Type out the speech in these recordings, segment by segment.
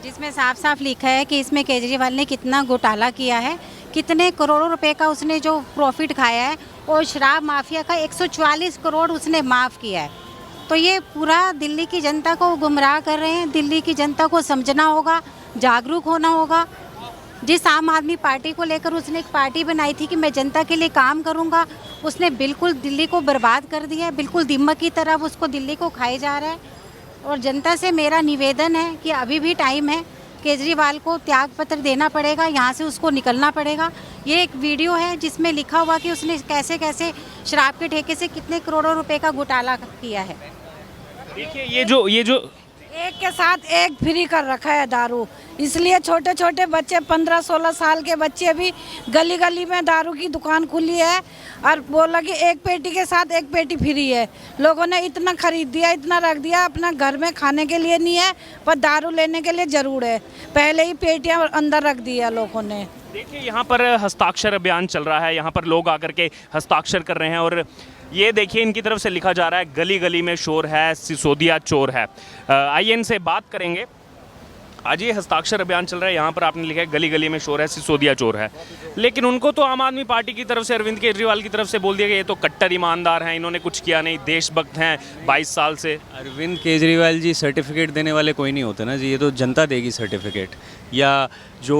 जिसमें साफ साफ लिखा है कि इसमें केजरीवाल ने कितना घोटाला किया है, कितने करोड़ों रुपए का उसने जो प्रॉफिट खाया है और शराब माफिया का 144 करोड़ उसने माफ़ किया है। तो ये पूरा दिल्ली की जनता को गुमराह कर रहे हैं। दिल्ली की जनता को समझना होगा, जागरूक होना होगा। जिस आम आदमी पार्टी को लेकर उसने एक पार्टी बनाई थी कि मैं जनता के लिए काम करूंगा, उसने बिल्कुल दिल्ली को बर्बाद कर दिया है। बिल्कुल दीमक की तरह उसको दिल्ली को खाए जा रहा है। और जनता से मेरा निवेदन है कि अभी भी टाइम है, केजरीवाल को त्याग पत्र देना पड़ेगा, यहाँ से उसको निकलना पड़ेगा। ये एक वीडियो है जिसमें लिखा हुआ कि उसने कैसे कैसे शराब के ठेके से कितने करोड़ों रुपए का घोटाला किया है। देखिए ये जो एक के साथ एक फ्री कर रखा है दारू, इसलिए छोटे छोटे बच्चे 15-16 साल के बच्चे भी गली गली में दारू की दुकान खुली है और बोला कि एक पेटी के साथ एक पेटी फ्री है। लोगों ने इतना खरीद दिया, इतना रख दिया, अपना घर में खाने के लिए नहीं है पर दारू लेने के लिए ज़रूर है। पहले ही पेटियां अंदर रख दी है लोगों ने। देखिए यहाँ पर हस्ताक्षर अभियान चल रहा है, यहाँ पर लोग आकर के हस्ताक्षर कर रहे हैं और ये देखिए इनकी तरफ से लिखा जा रहा है गली गली में शोर है, सिसोदिया चोर है। आइए इनसे बात करेंगे। आज ये हस्ताक्षर अभियान चल रहा है, यहाँ पर आपने लिखा है गली गली में शोर है, सिसोदिया चोर है, लेकिन उनको तो आम आदमी पार्टी की तरफ से, अरविंद केजरीवाल की तरफ से बोल दिया कि ये तो कट्टर ईमानदार हैं, इन्होंने कुछ किया नहीं, देशभक्त हैं 22 साल से। अरविंद केजरीवाल जी सर्टिफिकेट देने वाले कोई नहीं होते ना जी, ये तो जनता देगी सर्टिफिकेट। या जो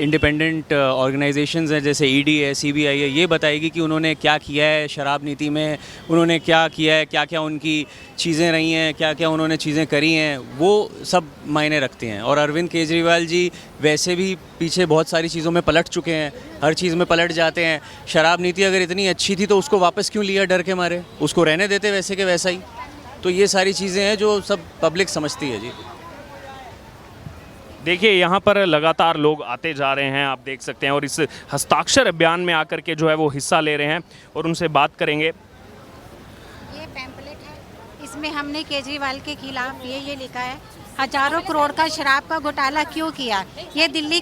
इंडिपेंडेंट ऑर्गेनाइजेशंस हैं जैसे ईडी है, सीबीआई है, ये बताएगी कि उन्होंने क्या किया है शराब नीति में, उन्होंने क्या किया है, क्या क्या उनकी चीज़ें रही हैं, क्या क्या उन्होंने चीज़ें करी हैं, वो सब मायने रखते हैं। और अरविंद केजरीवाल जी वैसे भी पीछे बहुत सारी चीज़ों में पलट चुके हैं, हर चीज़ में पलट जाते हैं। शराब नीति अगर इतनी अच्छी थी तो उसको वापस क्यों लिया डर के मारे, उसको रहने देते वैसे के वैसा ही। तो ये सारी चीज़ें हैं जो सब पब्लिक समझती है जी। देखिए यहाँ पर लगातार लोग आते जा रहे हैं, आप देख सकते हैं, और इस हस्ताक्षर अभियान में आकर के जो है वो हिस्सा ले रहे हैं और उनसे बात करेंगे। ये पैम्पलेट है, इसमें हमने केजरीवाल के खिलाफ ये लिखा है हजारों करोड़ का शराब का घोटाला क्यों किया। ये दिल्ली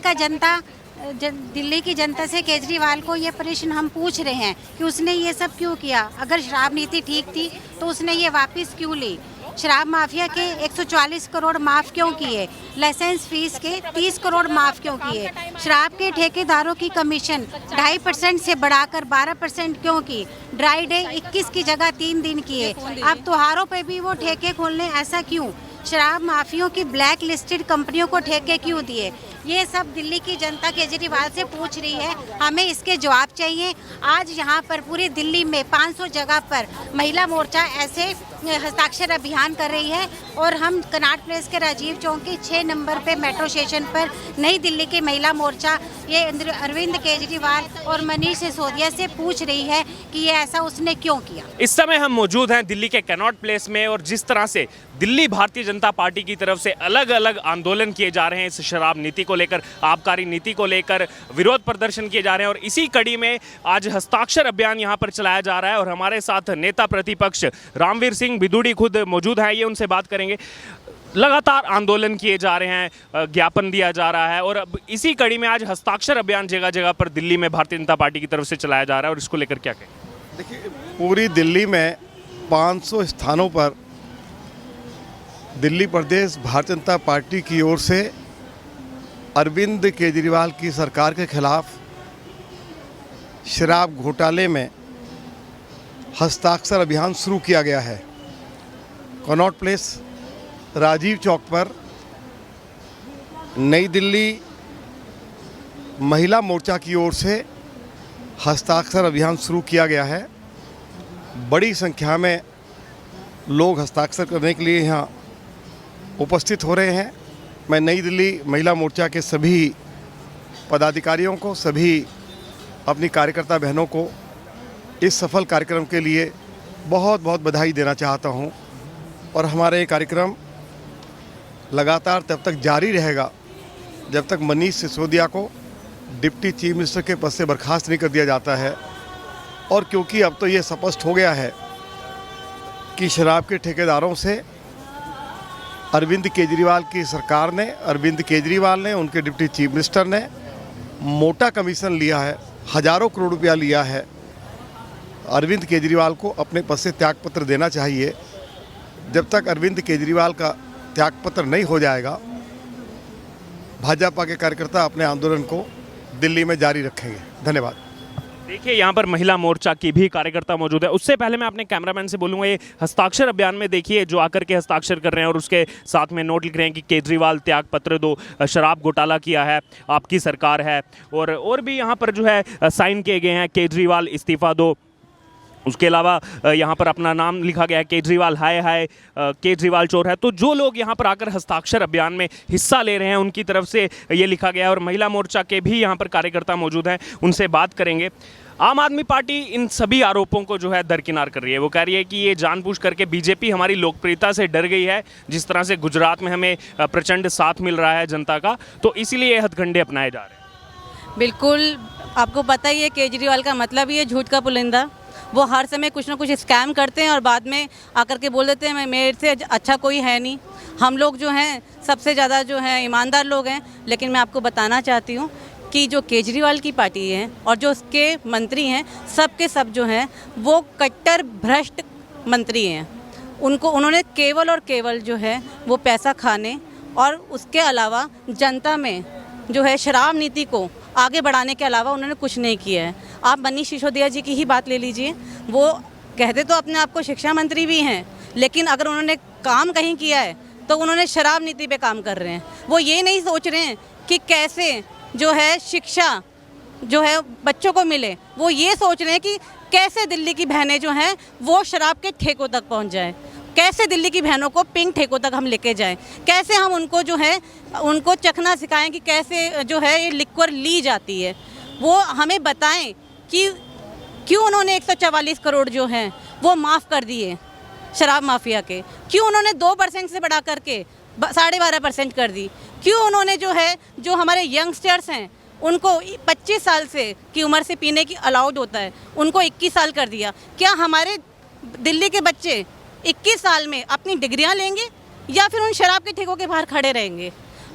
की जनता से केजरीवाल को ये प्रश्न हम पूछ रहे हैं कि उसने ये सब क्यों किया। अगर शराब नीति ठीक थी तो उसने ये वापस क्यों ली। शराब माफिया के 144 करोड़ माफ़ क्यों किए, लाइसेंस फीस के 30 करोड़ माफ़ क्यों किए, शराब के ठेकेदारों की कमीशन 2.5% से बढ़ाकर 12% क्यों की, ड्राई डे 21 की जगह 3 दिन किए, अब त्योहारों पे भी वो ठेके खोलने, ऐसा क्यों, शराब माफियों की ब्लैक लिस्टेड कंपनियों को ठेके क्यों दिए। ये सब दिल्ली की जनता केजरीवाल से पूछ रही है, हमें इसके जवाब चाहिए। आज यहाँ पर पूरी दिल्ली में 500 जगह पर महिला मोर्चा ऐसे हस्ताक्षर अभियान कर रही है और हम कनॉट प्लेस के राजीव चौक के 6 नंबर पे मेट्रो स्टेशन पर नई दिल्ली की महिला मोर्चा ये अरविंद केजरीवाल और मनीष सिसोदिया से पूछ रही है कि ये ऐसा उसने क्यों किया। इस समय हम मौजूद हैं दिल्ली के कनॉट प्लेस में और जिस तरह से दिल्ली भारतीय जनता पार्टी की तरफ से अलग अलग आंदोलन किए जा रहे हैं इस शराब नीति को लेकर, आबकारी नीति को लेकर विरोध प्रदर्शन किए जा रहे हैं और इसी कड़ी में आज हस्ताक्षर अभियान यहां पर चलाया जा रहा है और हमारे साथ नेता प्रतिपक्ष रामवीर सिंह बिदुड़ी खुद मौजूद हैं। ये उनसे बात करेंगे। लगातार आंदोलन किए जा रहे हैं, ज्ञापन दिया जा रहा है और अब इसी कड़ी में आज हस्ताक्षर अभियान जगह जगह पर दिल्ली में भारतीय जनता पार्टी की तरफ से चलाया जा रहा है और इसको लेकर क्या कहें। देखिए, पूरी दिल्ली में 500 स्थानों पर दिल्ली प्रदेश भारतीय जनता पार्टी की ओर से अरविंद केजरीवाल की सरकार के खिलाफ शराब घोटाले में हस्ताक्षर अभियान शुरू किया गया है। कनॉट प्लेस राजीव चौक पर नई दिल्ली महिला मोर्चा की ओर से हस्ताक्षर अभियान शुरू किया गया है। बड़ी संख्या में लोग हस्ताक्षर करने के लिए यहाँ उपस्थित हो रहे हैं। मैं नई दिल्ली महिला मोर्चा के सभी पदाधिकारियों को, सभी अपनी कार्यकर्ता बहनों को इस सफल कार्यक्रम के लिए बहुत बहुत बधाई देना चाहता हूं और हमारा ये कार्यक्रम लगातार तब तक जारी रहेगा जब तक मनीष सिसोदिया को डिप्टी चीफ मिनिस्टर के पद से बर्खास्त नहीं कर दिया जाता है। और क्योंकि अब तो ये स्पष्ट हो गया है कि शराब के ठेकेदारों से अरविंद केजरीवाल की सरकार ने, अरविंद केजरीवाल ने, उनके डिप्टी चीफ मिनिस्टर ने मोटा कमीशन लिया है, हजारों करोड़ रुपया लिया है। अरविंद केजरीवाल को अपने पद से त्यागपत्र देना चाहिए। जब तक अरविंद केजरीवाल का त्यागपत्र नहीं हो जाएगा भाजपा के कार्यकर्ता अपने आंदोलन को दिल्ली में जारी रखेंगे। धन्यवाद। देखिए यहाँ पर महिला मोर्चा की भी कार्यकर्ता मौजूद है। उससे पहले मैं अपने कैमरामैन से बोलूँगा, ये हस्ताक्षर अभियान में देखिए जो आकर के हस्ताक्षर कर रहे हैं और उसके साथ में नोट लिख रहे हैं कि केजरीवाल त्याग पत्र दो, शराब घोटाला किया है आपकी सरकार है, और भी यहाँ पर जो है साइन किए गए हैं केजरीवाल इस्तीफा दो। उसके अलावा यहाँ पर अपना नाम लिखा गया है केजरीवाल हाय हाय, केजरीवाल चोर है। तो जो लोग यहाँ पर आकर हस्ताक्षर अभियान में हिस्सा ले रहे हैं उनकी तरफ से ये लिखा गया है और महिला मोर्चा के भी यहाँ पर कार्यकर्ता मौजूद हैं, उनसे बात करेंगे। आम आदमी पार्टी इन सभी आरोपों को जो है दरकिनार कर रही है। वो कह रही है कि ये जानबूझ करके बीजेपी हमारी लोकप्रियता से डर गई है, जिस तरह से गुजरात में हमें प्रचंड साथ मिल रहा है जनता का, तो इसीलिए ये हथकंडे अपनाए जा रहे हैं। बिल्कुल, आपको पता ही है केजरीवाल का मतलब ही है झूठ का पुलिंदा। वो हर समय कुछ ना कुछ स्कैम करते हैं और बाद में आकर के बोल देते हैं मेरे से अच्छा कोई है नहीं। हम लोग जो हैं सबसे ज़्यादा जो हैं ईमानदार लोग हैं। लेकिन मैं आपको बताना चाहती हूँ कि जो केजरीवाल की पार्टी है और जो उसके मंत्री हैं, सब के सब जो हैं वो कट्टर भ्रष्ट मंत्री हैं। उन्होंने केवल और केवल जो है वो पैसा खाने और उसके अलावा जनता में जो है शराब नीति को आगे बढ़ाने के अलावा उन्होंने कुछ नहीं किया है। आप मनीष सिसोदिया जी की ही बात ले लीजिए, वो कहते तो अपने आप को शिक्षा मंत्री भी हैं, लेकिन अगर उन्होंने काम कहीं किया है तो उन्होंने शराब नीति पे काम कर रहे हैं। वो ये नहीं सोच रहे हैं कि कैसे जो है शिक्षा जो है बच्चों को मिले, वो ये सोच रहे हैं कि कैसे दिल्ली की बहनें जो हैं वो शराब के ठेकों तक पहुंच जाएं, कैसे दिल्ली की बहनों को पिंक ठेकों तक हम लेके जाएं, कैसे हम उनको जो है उनको चखना सिखाएं कि कैसे जो है ये लिक्वर ली जाती है। वो हमें बताएं कि क्यों उन्होंने 144 करोड़ जो हैं वो माफ़ कर दिए शराब माफिया के, क्यों उन्होंने 2% से बढ़ा करके 12.5% कर दी, क्यों उन्होंने जो है जो हमारे यंगस्टर्स हैं उनको 25 साल से की उम्र से पीने की अलाउड होता है उनको 21 साल कर दिया। क्या हमारे दिल्ली के बच्चे 21 साल में अपनी डिग्रियां लेंगे या फिर उन शराब के ठेकों के बाहर खड़े रहेंगे?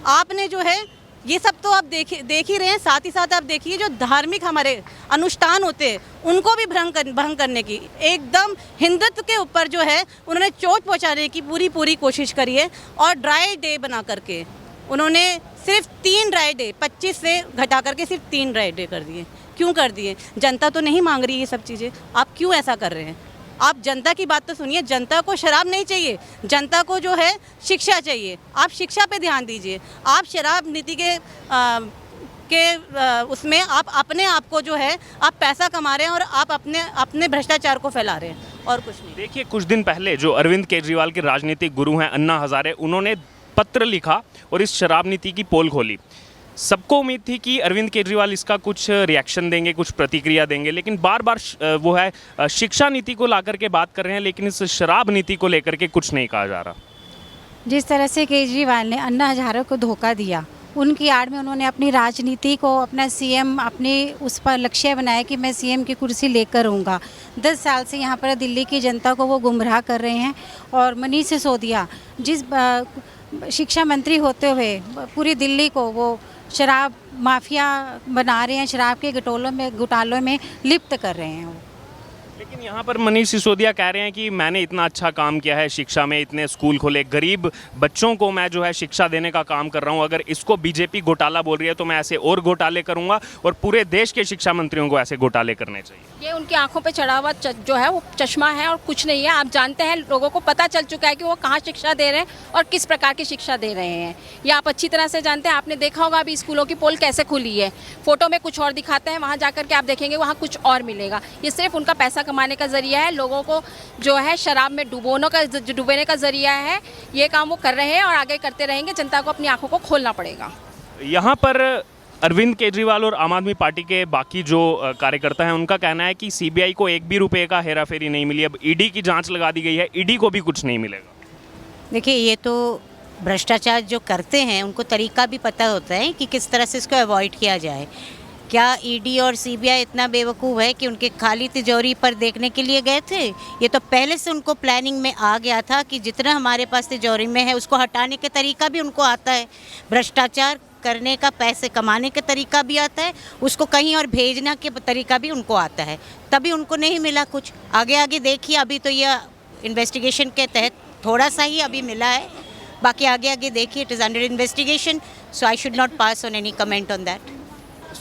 आपने जो है ये सब तो आप देख ही रहे हैं। साथ ही साथ आप देखिए जो धार्मिक हमारे अनुष्ठान होते हैं उनको भी भंग करने की एकदम हिंदुत्व के ऊपर जो है उन्होंने चोट पहुंचाने की पूरी कोशिश करी है। और ड्राई डे बना करके उन्होंने सिर्फ 3 ड्राई डे 25 से घटा करके सिर्फ 3 ड्राई डे कर दिए। क्यों कर दिए? जनता तो नहीं मांग रही ये सब चीज़ें, आप क्यों ऐसा कर रहे हैं? आप जनता की बात तो सुनिए। जनता को शराब नहीं चाहिए, जनता को जो है शिक्षा चाहिए। आप शिक्षा पे ध्यान दीजिए। आप शराब नीति उसमें आप अपने आप को जो है आप पैसा कमा रहे हैं और आप अपने भ्रष्टाचार को फैला रहे हैं और कुछ नहीं। देखिए कुछ दिन पहले जो अरविंद केजरीवाल के राजनीतिक गुरु हैं अन्ना हजारे, उन्होंने पत्र लिखा और इस शराब नीति की पोल खोली। सबको उम्मीद थी कि अरविंद केजरीवाल इसका कुछ रिएक्शन देंगे, कुछ प्रतिक्रिया देंगे, लेकिन बार बार वो है शिक्षा नीति को लाकर के बात कर रहे हैं, लेकिन इस शराब नीति को लेकर के कुछ नहीं कहा जा रहा। जिस तरह से केजरीवाल ने अन्ना हजारे को धोखा दिया, उनकी आड़ में उन्होंने अपनी राजनीति को अपना सीएम अपने उस पर लक्ष्य बनाया कि मैं सीएम की कुर्सी लेकर आऊँगा। 10 साल से यहाँ पर दिल्ली की जनता को वो गुमराह कर रहे हैं। और मनीष सिसोदिया जिस शिक्षा मंत्री होते हुए पूरी दिल्ली को वो शराब माफिया बना रहे हैं, शराब के घोटालों में लिप्त कर रहे हैं वो। लेकिन यहाँ पर मनीष सिसोदिया कह रहे हैं कि मैंने इतना अच्छा काम किया है शिक्षा में, इतने स्कूल खोले, गरीब बच्चों को मैं जो है शिक्षा देने का काम कर रहा हूँ। अगर इसको बीजेपी घोटाला बोल रही है तो मैं ऐसे और घोटाले करूँगा और पूरे देश के शिक्षा मंत्रियों को ऐसे घोटाले करने चाहिए। ये उनकी आंखों पे चढ़ा हुआ जो है वो चश्मा है और कुछ नहीं है। आप जानते हैं, लोगों को पता चल चुका है कि वो कहाँ शिक्षा दे रहे हैं और किस प्रकार की शिक्षा दे रहे हैं। ये आप अच्छी तरह से जानते हैं। आपने देखा होगा अभी स्कूलों की पोल कैसे खुली है। फोटो में कुछ और दिखाते हैं, वहाँ जाकर के आप देखेंगे वहाँ कुछ और मिलेगा। ये सिर्फ उनका पैसा कमाने का जरिया है, लोगों को जो है शराब में डुबोने का जरिया है। ये काम वो कर रहे हैं और आगे करते रहेंगे। जनता को अपनी आंखों को खोलना पड़ेगा। यहाँ पर अरविंद केजरीवाल और आम आदमी पार्टी के बाकी जो कार्यकर्ता हैं उनका कहना है कि सीबीआई को 1 भी रुपये का हेराफेरी नहीं मिली। अब ईडी की जांच लगा दी गई है, ईडी को भी कुछ नहीं मिलेगा। देखिए, ये तो भ्रष्टाचार जो करते हैं उनको तरीका भी पता होता है कि किस तरह से इसको अवॉइड किया जाए। क्या ईडी और सीबीआई इतना बेवकूफ़ है कि उनके खाली तिजोरी पर देखने के लिए गए थे? ये तो पहले से उनको प्लानिंग में आ गया था कि जितना हमारे पास तिजोरी में है उसको हटाने का तरीका भी उनको आता है। भ्रष्टाचार करने का, पैसे कमाने का तरीका भी आता है, उसको कहीं और भेजना के तरीका भी उनको आता है। तभी उनको नहीं मिला कुछ। आगे देखिए, अभी तो यह इन्वेस्टिगेशन के तहत थोड़ा सा ही अभी मिला है, बाकी आगे देखिए it is under investigation. So I should not pass on any comment on that.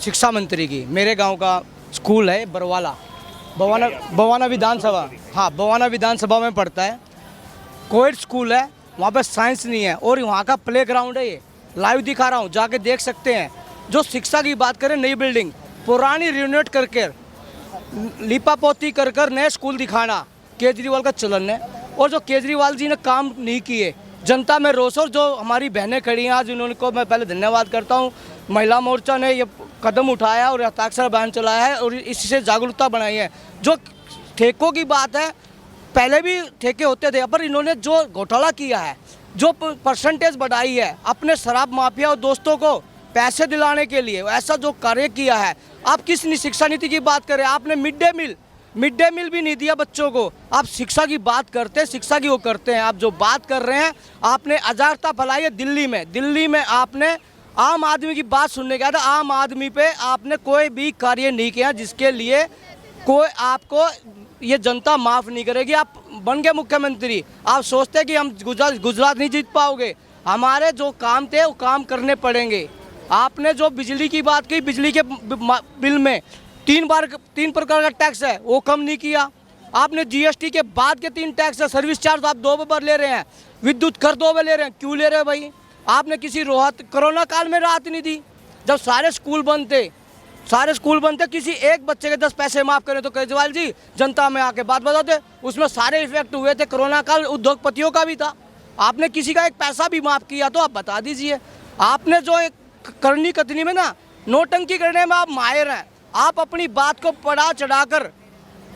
शिक्षा मंत्री की, मेरे गांव का स्कूल है बरवाला, बवाना विधानसभा, हाँ बवाना विधानसभा में पढ़ता है। कोएड स्कूल है, वहाँ पे साइंस नहीं है और वहाँ का प्ले ग्राउंड है, ये लाइव दिखा रहा हूँ, जाके देख सकते हैं। जो शिक्षा की बात करें, नई बिल्डिंग पुरानी रिनोवेट करके लिपापोती कर नए स्कूल दिखाना केजरीवाल का चलन है। और जो केजरीवाल जी ने काम नहीं किए, जनता में रोष, और जो हमारी बहनें खड़ी हैं आज, उनको मैं पहले धन्यवाद करता हूँ। महिला मोर्चा ने ये कदम उठाया और हस्ताक्षर अभियान चलाया है और इससे जागरूकता बनाई है। जो ठेकों की बात है, पहले भी ठेके होते थे, पर इन्होंने जो घोटाला किया है, जो परसेंटेज बढ़ाई है, अपने शराब माफिया और दोस्तों को पैसे दिलाने के लिए ऐसा जो कार्य किया है। आप किस शिक्षा नीति की बात करें, आपने मिड डे मील भी नहीं दिया बच्चों को। आप शिक्षा की बात करते हैं, शिक्षा की वो करते हैं। आप जो बात कर रहे हैं, आपने अजारता फैलाई है दिल्ली में आपने आम आदमी की बात सुनने गया था, आम आदमी पे आपने कोई भी कार्य नहीं किया जिसके लिए कोई आपको ये जनता माफ़ नहीं करेगी। आप बन गए मुख्यमंत्री, आप सोचते हैं कि हम गुजरात नहीं जीत पाओगे। हमारे जो काम थे वो काम करने पड़ेंगे। आपने जो बिजली की बात की, बिजली के बिल में 3 प्रकार का टैक्स है, वो कम नहीं किया। आपने जीएसटी के बाद के 3 टैक्स है, सर्विस चार्ज आप 2 बार ले रहे हैं, विद्युत कर 2 बार ले रहे हैं, क्यों ले रहे हैं भाई? आपने किसी राहत, कोरोना काल में राहत नहीं दी, जब सारे स्कूल बंद थे, किसी एक बच्चे के 10 पैसे माफ़ करें तो केजरीवाल जी जनता में आके बात बताते, उसमें सारे इफेक्ट हुए थे। कोरोना काल उद्योगपतियों का भी था, आपने किसी का एक पैसा भी माफ़ किया तो आप बता दीजिए। आपने जो एक करनी कथनी में ना नोटंकी करने में आप माहिर हैं, आप अपनी बात को बढ़ा चढ़ाकर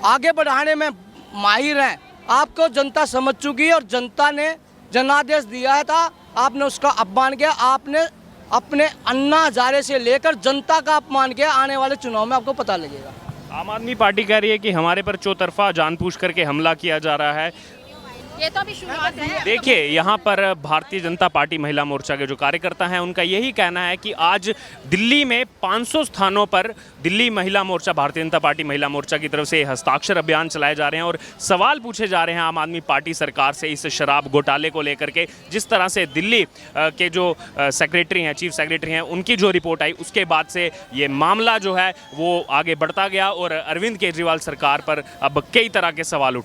आगे बढ़ाने में माहिर हैं। आपको जनता समझ चुकी है और जनता ने जनादेश दिया था, आपने उसका अपमान किया। आपने अपने अन्ना हजारे से लेकर जनता का अपमान किया। आने वाले चुनाव में आपको पता लगेगा। आम आदमी पार्टी कह रही है कि हमारे पर चौतरफा जानबूझ करके हमला किया जा रहा है। ये तो अभी शुरुआत है। देखिए, यहाँ पर भारतीय जनता पार्टी महिला मोर्चा के जो कार्यकर्ता हैं, उनका यही कहना है कि आज दिल्ली में 500 स्थानों पर दिल्ली महिला मोर्चा, भारतीय जनता पार्टी महिला मोर्चा की तरफ से हस्ताक्षर अभियान चलाए जा रहे हैं और सवाल पूछे जा रहे हैं आम आदमी पार्टी सरकार से इस शराब घोटाले को लेकर के। जिस तरह से दिल्ली के जो सेक्रेटरी हैं, चीफ सेक्रेटरी हैं, उनकी जो रिपोर्ट आई, उसके बाद से ये मामला जो है वो आगे बढ़ता गया और अरविंद केजरीवाल सरकार पर अब कई तरह के सवाल उठ